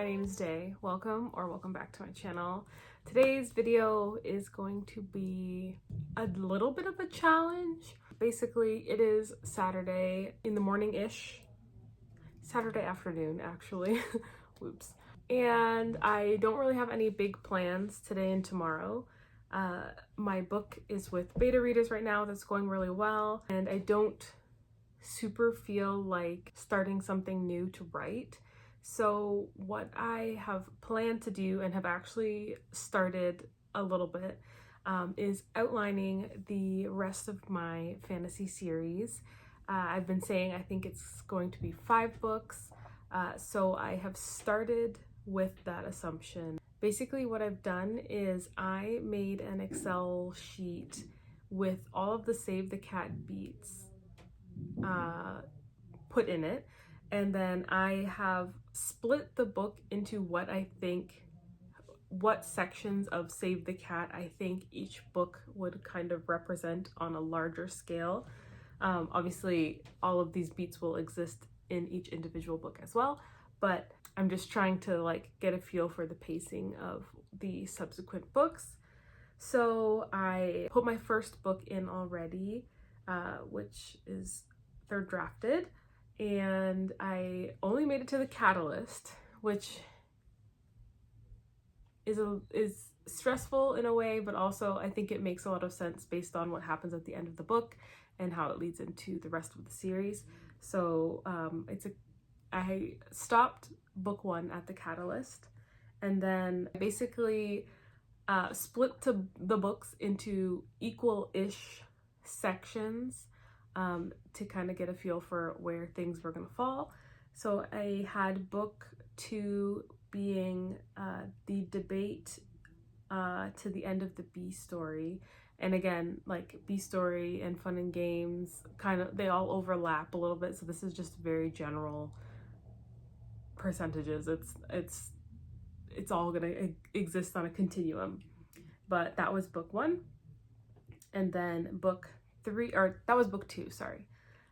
my name is Day. Welcome back to my channel. Today's video is going to be a little bit of a challenge. Basically, it is Saturday in the morning-ish. Saturday afternoon, actually. Whoops. And I don't really have any big plans today and tomorrow. My book is with beta readers right now. That's going really well. And I don't super feel like starting something new to write. So what I have planned to do and have actually started a little bit is outlining the rest of my fantasy series. I've been saying I think it's going to be 5 books, so I have started with that assumption. Basically what I've done is I made an Excel sheet with all of the Save the Cat beats put in it, and then I have split the book into what sections of Save the Cat I think each book would kind of represent on a larger scale. Obviously all of these beats will exist in each individual book as well, but I'm just trying to get a feel for the pacing of the subsequent books. So I put my first book in already, which is third drafted, and I only made it to the catalyst, which is stressful in a way, but also I think it makes a lot of sense based on what happens at the end of the book and how it leads into the rest of the series. So I stopped book 1 at the catalyst, and then basically split the books into equal-ish sections to kind of get a feel for where things were going to fall. So I had book 2 being the debate to the end of the B story. And again, B story and Fun and Games, they all overlap a little bit. So this is just very general percentages. It's all gonna exist on a continuum. But that was book 1. And then book 3, or that was book 2, sorry.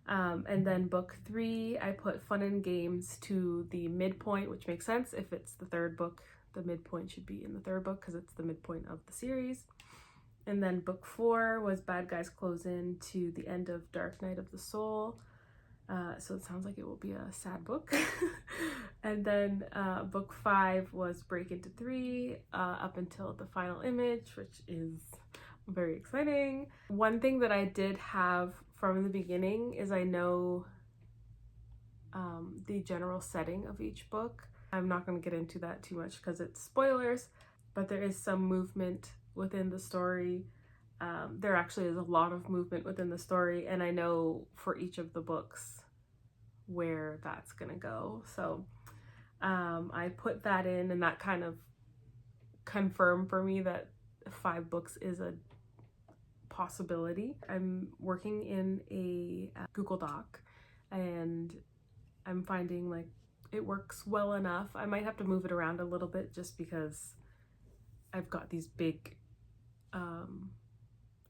And then book 3, I put Fun and Games to the midpoint, which makes sense. If it's the third book, the midpoint should be in the third book because it's the midpoint of the series. And then book 4 was Bad Guys Close In to the end of Dark Night of the Soul. So it sounds like it will be a sad book. And then book 5 was Break Into 3 up until the final image, which is very exciting. One thing that I did have from the beginning is I know the general setting of each book. I'm not going to get into that too much because it's spoilers, but there is some movement within the story. There actually is a lot of movement within the story, and I know for each of the books where that's gonna go. So I put that in, and that kind of confirmed for me that 5 books is a possibility. I'm working in a Google Doc, and I'm finding it works well enough. I might have to move it around a little bit just because I've got these big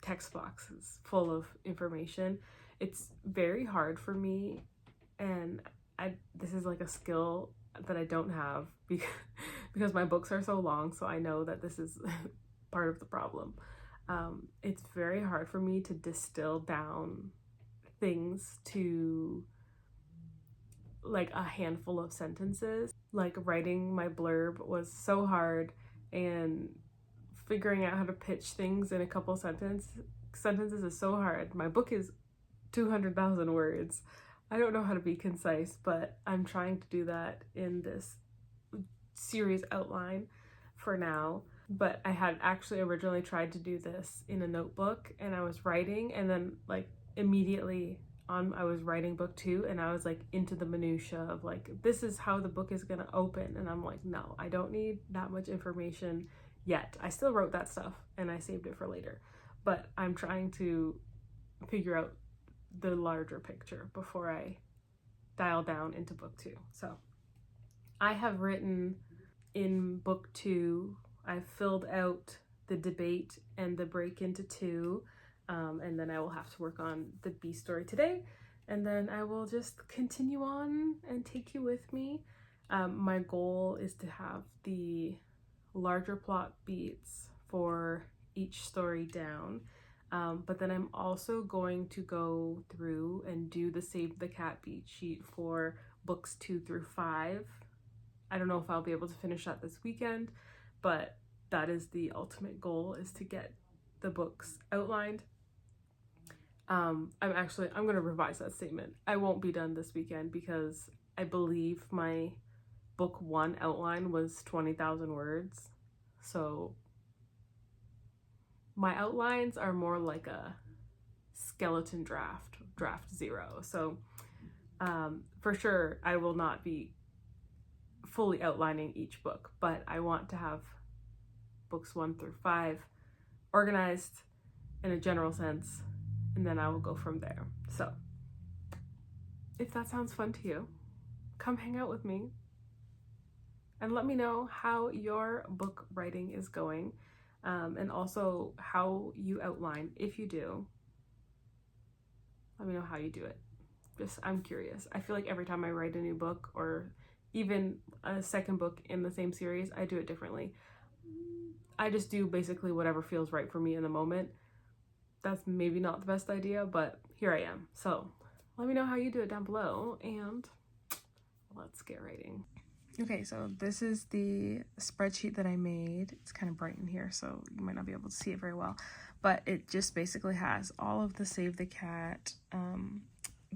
text boxes full of information. It's very hard for me, and this is a skill that I don't have because my books are so long, so I know that this is part of the problem. It's very hard for me to distill down things to a handful of sentences. Writing my blurb was so hard, and figuring out how to pitch things in a couple sentences is so hard. My book is 200,000 words. I don't know how to be concise, but I'm trying to do that in this series outline for now. But I had actually originally tried to do this in a notebook, and I was writing, and then immediately I was writing book 2, and I was into the minutia of this is how the book is gonna open, and I'm no, I don't need that much information yet. I still wrote that stuff and I saved it for later, but I'm trying to figure out the larger picture before I dial down into book 2. So I have written in book 2, I've filled out the debate and the break into 2, and then I will have to work on the B story today, and then I will just continue on and take you with me. My goal is to have the larger plot beats for each story down, but then I'm also going to go through and do the Save the Cat beat sheet for books 2 through 5. I don't know if I'll be able to finish that this weekend, but that is the ultimate goal, is to get the books outlined. I'm going to revise that statement. I won't be done this weekend because I believe my book 1 outline was 20,000 words. So my outlines are more like a skeleton draft 0. So for sure I will not be fully outlining each book, but I want to have books 1 through 5 organized in a general sense, and then I will go from there. So if that sounds fun to you, come hang out with me and let me know how your book writing is going, and also how you outline, if you do. Let me know how you do it. I'm curious. I feel like every time I write a new book, or even a second book in the same series, I do it differently. I just do basically whatever feels right for me in the moment. That's maybe not the best idea, but here I am. So let me know how you do it down below, and let's get writing. Okay, so this is the spreadsheet that I made. It's kind of bright in here, so you might not be able to see it very well, but it just basically has all of the Save the Cat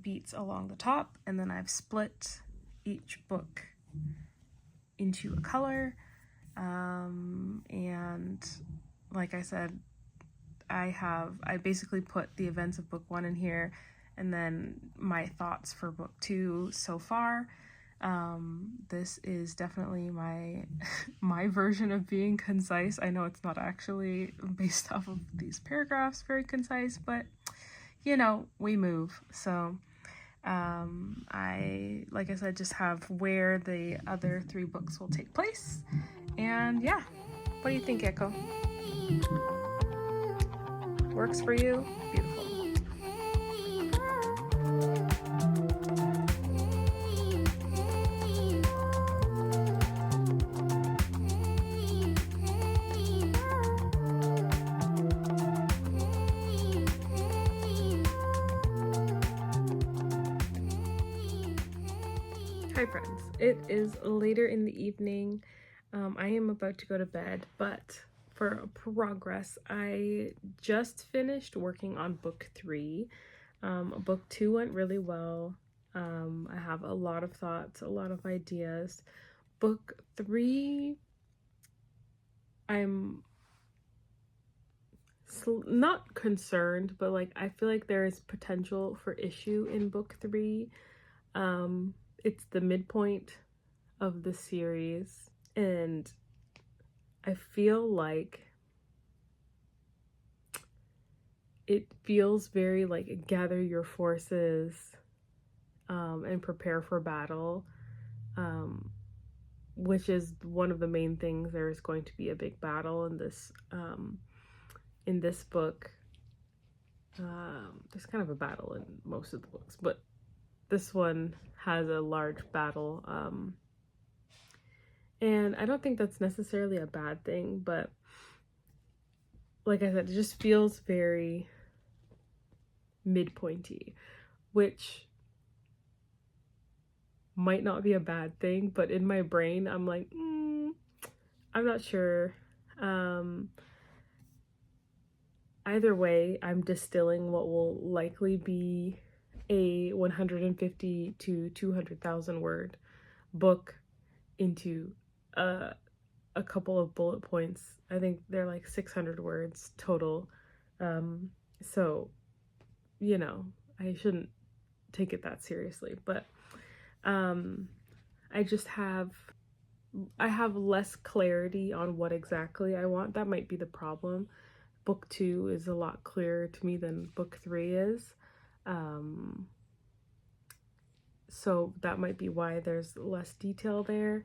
beats along the top, and then I've split each book into a color, and like I said, I basically put the events of book 1 in here, and then my thoughts for book 2 so far. This is definitely my version of being concise. I know it's not actually based off of these paragraphs very concise, but you know, we move. So like I said, just have where the other 3 books will take place. And yeah, what do you think, Echo? Works for you? Beautiful. Hi friends, it is later in the evening. I am about to go to bed, but for progress, I just finished working on book 3. Book 2 went really well. I have a lot of thoughts, a lot of ideas. Book 3, I'm not concerned, but like I feel like there is potential for issue in book 3. It's the midpoint of the series, and I feel like it feels very like gather your forces and prepare for battle, which is one of the main things. There is going to be a big battle in this book. There's kind of a battle in most of the books, but this one has a large battle, and I don't think that's necessarily a bad thing, but like I said, it just feels very midpointy, which might not be a bad thing, but in my brain I'm like, I'm not sure. Either way, I'm distilling what will likely be a 150 to 200,000 word book into a couple of bullet points. I think they're like 600 words total. So, you know, I shouldn't take it that seriously, but I have less clarity on what exactly I want. That might be the problem. Book 2 is a lot clearer to me than book 3 is. So that might be why there's less detail there.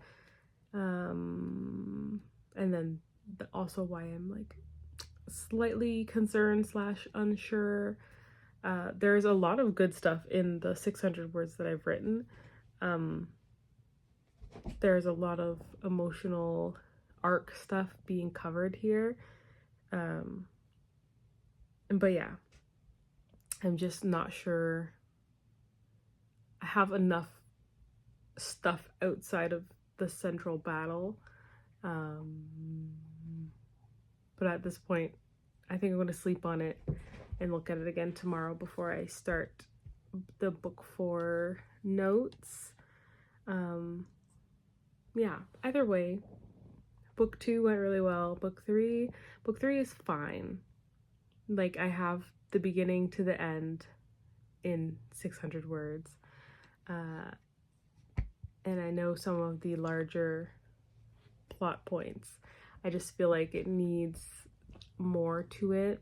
And then also why I'm like slightly concerned / unsure. There's a lot of good stuff in the 600 words that I've written. there's a lot of emotional arc stuff being covered here. But yeah, I'm just not sure I have enough stuff outside of the central battle. But at this point, I think I'm going to sleep on it and look at it again tomorrow before I start the book 4 notes. Yeah, either way, book 2 went really well. Book 3 is fine. Like, I have the beginning to the end in 600 words. And I know some of the larger plot points. I just feel like it needs more to it.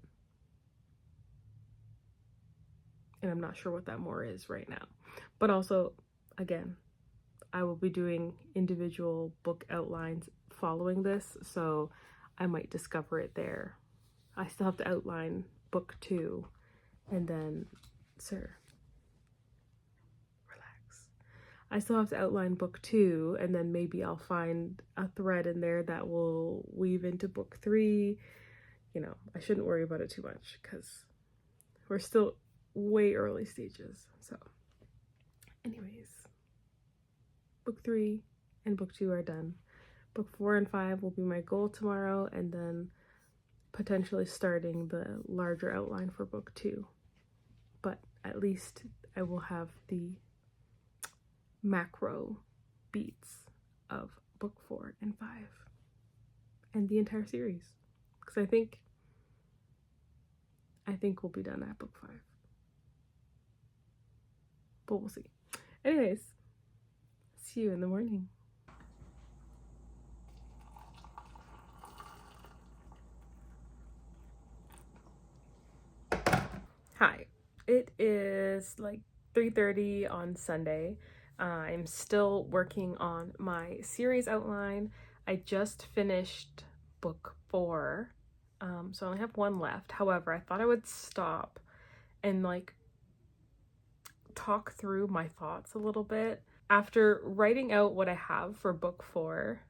And I'm not sure what that more is right now. But also, again, I will be doing individual book outlines following this, so I might discover it there. I still have to outline book 2, and then, sir, relax. I still have to outline book 2, and then maybe I'll find a thread in there that will weave into book 3. You know, I shouldn't worry about it too much because we're still way early stages. So, anyways, book 3 and book 2 are done. Book 4 and 5 will be my goal tomorrow, and then potentially starting the larger outline for book 2. But at least I will have the macro beats of book 4 and 5 and the entire series, because I think we'll be done at book 5, but we'll see. Anyways, see you in the morning. Hi, it is like 3:30 on Sunday. I'm still working on my series outline. I just finished book 4, so I only have 1 left. However, I thought I would stop and like talk through my thoughts a little bit. After writing out what I have for book 4,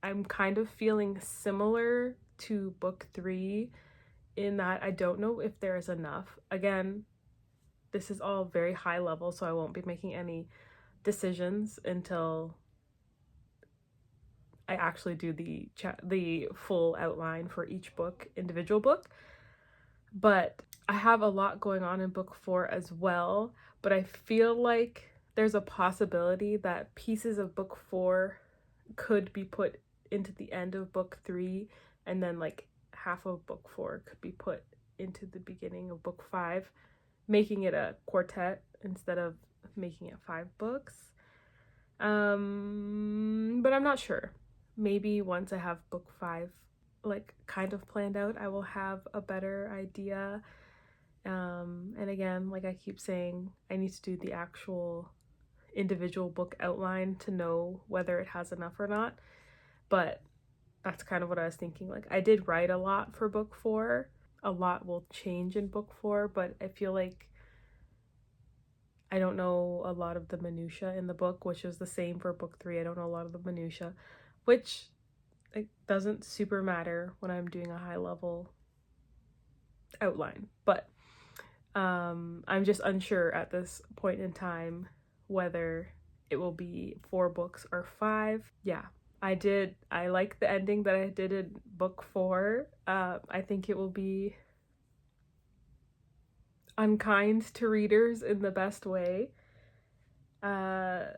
I'm kind of feeling similar to book 3 in that I don't know if there is enough. Again, this is all very high level, so I won't be making any decisions until I actually do the full outline for each book, individual book. But I have a lot going on in book 4 as well, but I feel like there's a possibility that pieces of book 4 could be put into the end of book 3, and then like half of book 4 could be put into the beginning of book 5, making it a quartet instead of making it 5 books. But I'm not sure. Maybe once I have book 5 like kind of planned out, I will have a better idea. And again, like I keep saying, I need to do the actual individual book outline to know whether it has enough or not. But that's kind of what I was thinking. Like, I did write a lot for book 4. A lot will change in book 4, but I feel like I don't know a lot of the minutia in the book, which is the same for book 3. I don't know a lot of the minutia, which it doesn't super matter when I'm doing a high level outline. But I'm just unsure at this point in time whether it will be 4 books or 5. Yeah, I like the ending that I did in book 4. I think it will be unkind to readers in the best way. And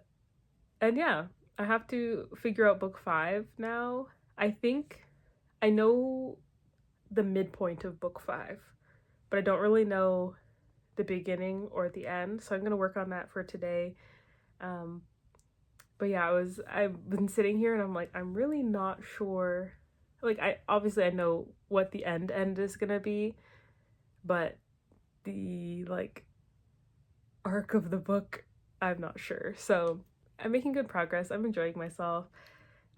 yeah, I have to figure out book 5 now. I think I know the midpoint of book 5, but I don't really know the beginning or the end, so I'm gonna work on that for today. But yeah, I've been sitting here and I'm like, I'm really not sure. Like, I know what the end is gonna be, but the like arc of the book, I'm not sure. So I'm making good progress. I'm enjoying myself.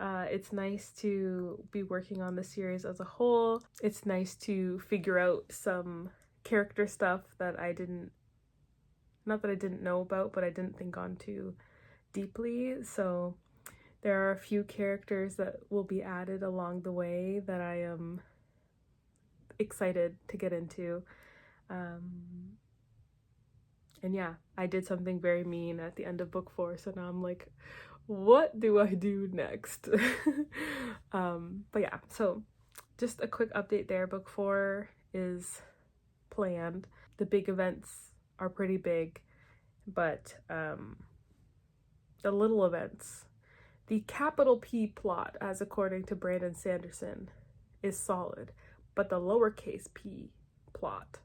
It's nice to be working on the series as a whole. It's nice to figure out some character stuff that I didn't know about, but I didn't think on too deeply. So There are a few characters that will be added along the way that I am excited to get into. And yeah, I did something very mean at the end of book 4, so now I'm like, what do I do next? But yeah, so just a quick update there. Book 4 is planned. The big events are pretty big, but the little events, the capital P plot, as according to Brandon Sanderson, is solid, but the lowercase p plot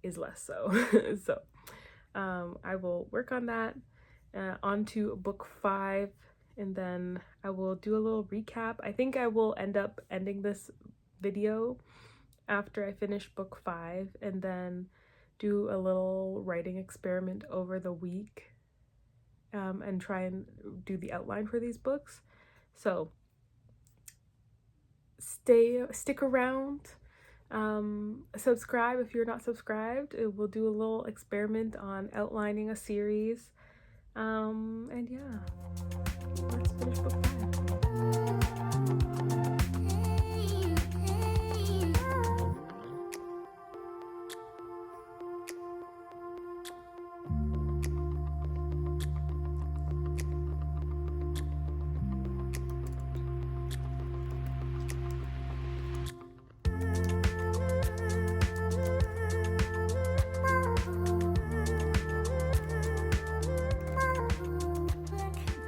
is less so. So I will work on that. On to book 5, and then I will do a little recap. I think I will end up ending this video after I finish book 5, and then do a little writing experiment over the week, and try and do the outline for these books. So stick around. Subscribe if you're not subscribed. We'll do a little experiment on outlining a series. And yeah, let's finish book 5.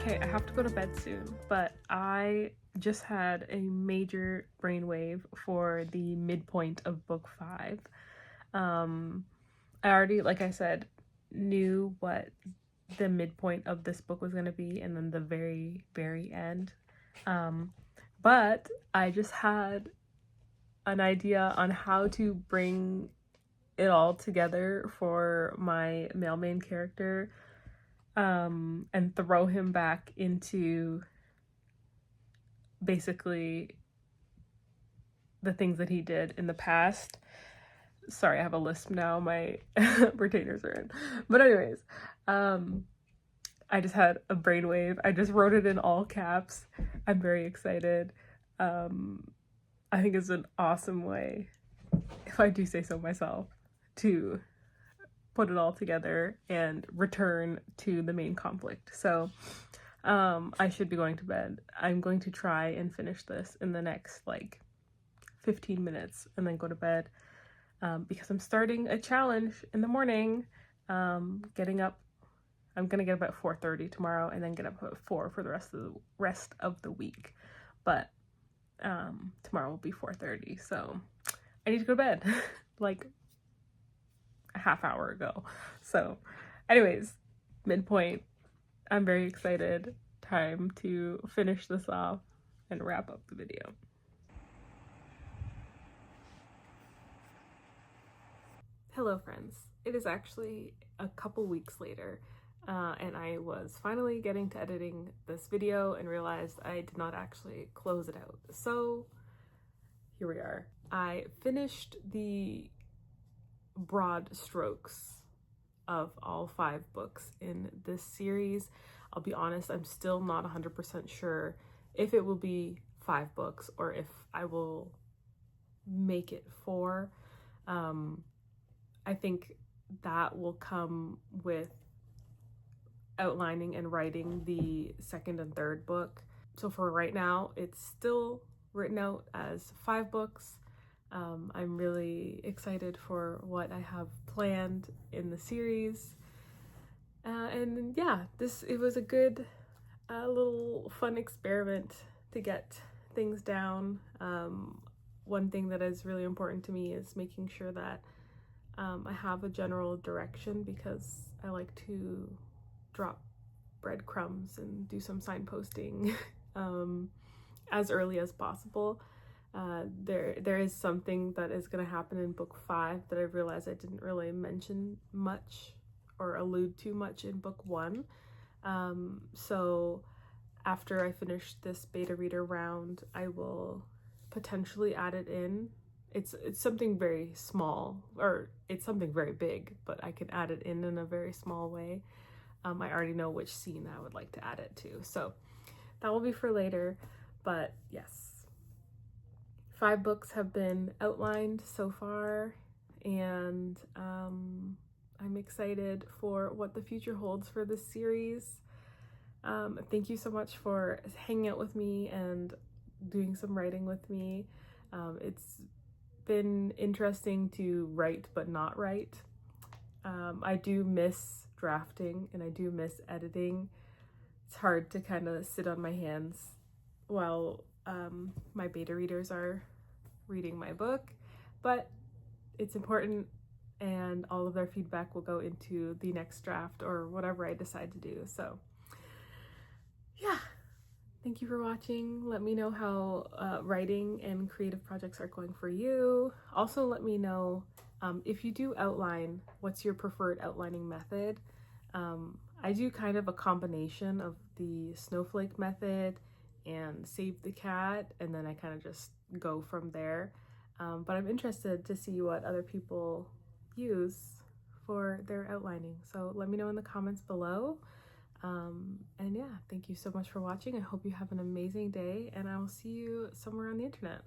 Okay, I have to go to bed soon, but I just had a major brainwave for the midpoint of book 5. I already, like I said, knew what the midpoint of this book was going to be, and then the very, very end. But I just had an idea on how to bring it all together for my male main character, and throw him back into basically the things that he did in the past. Sorry, I have a lisp now. My retainers are in. But anyways, I just had a brainwave. I just wrote it in all caps. I'm very excited. I think it's an awesome way, if I do say so myself, to put it all together and return to the main conflict. So I should be going to bed. I'm going to try and finish this in the next like 15 minutes and then go to bed, because I'm starting a challenge in the morning. Getting up, I'm gonna get up at 4:30 tomorrow and then get up at 4 for the rest of the week. But tomorrow will be 4:30, so I need to go to bed like a half hour ago. So anyways, midpoint, I'm very excited. Time to finish this off and wrap up the video. Hello friends, it is actually a couple weeks later, and I was finally getting to editing this video and realized I did not actually close it out. So here we are. I finished the broad strokes of all 5 books in this series. I'll be honest, I'm still not 100% sure if it will be 5 books or if I will make it 4. I think that will come with outlining and writing the 2nd and 3rd book. So for right now, it's still written out as 5 books. I'm really excited for what I have planned in the series. And yeah, it was a good little fun experiment to get things down. One thing that is really important to me is making sure that I have a general direction, because I like to drop breadcrumbs and do some signposting as early as possible. There is something that is going to happen in book 5 that I realized I didn't really mention much or allude to much in book 1. So after I finish this beta reader round, I will potentially add it in. It's something very small, or it's something very big, but I can add it in a very small way. I already know which scene I would like to add it to. So that will be for later. But yes, 5 books have been outlined so far, and I'm excited for what the future holds for this series. Thank you so much for hanging out with me and doing some writing with me. It's been interesting to write but not write. I do miss drafting and I do miss editing. It's hard to kind of sit on my hands while my beta readers are reading my book, but it's important, and all of their feedback will go into the next draft or whatever I decide to do. So yeah, thank you for watching. Let me know how writing and creative projects are going for you. Also, let me know if you do outline, what's your preferred outlining method? I do kind of a combination of the snowflake method and Save the Cat, and then I kind of just go from there. But I'm interested to see what other people use for their outlining. So let me know in the comments below. And yeah, thank you so much for watching. I hope you have an amazing day, and I will see you somewhere on the internet.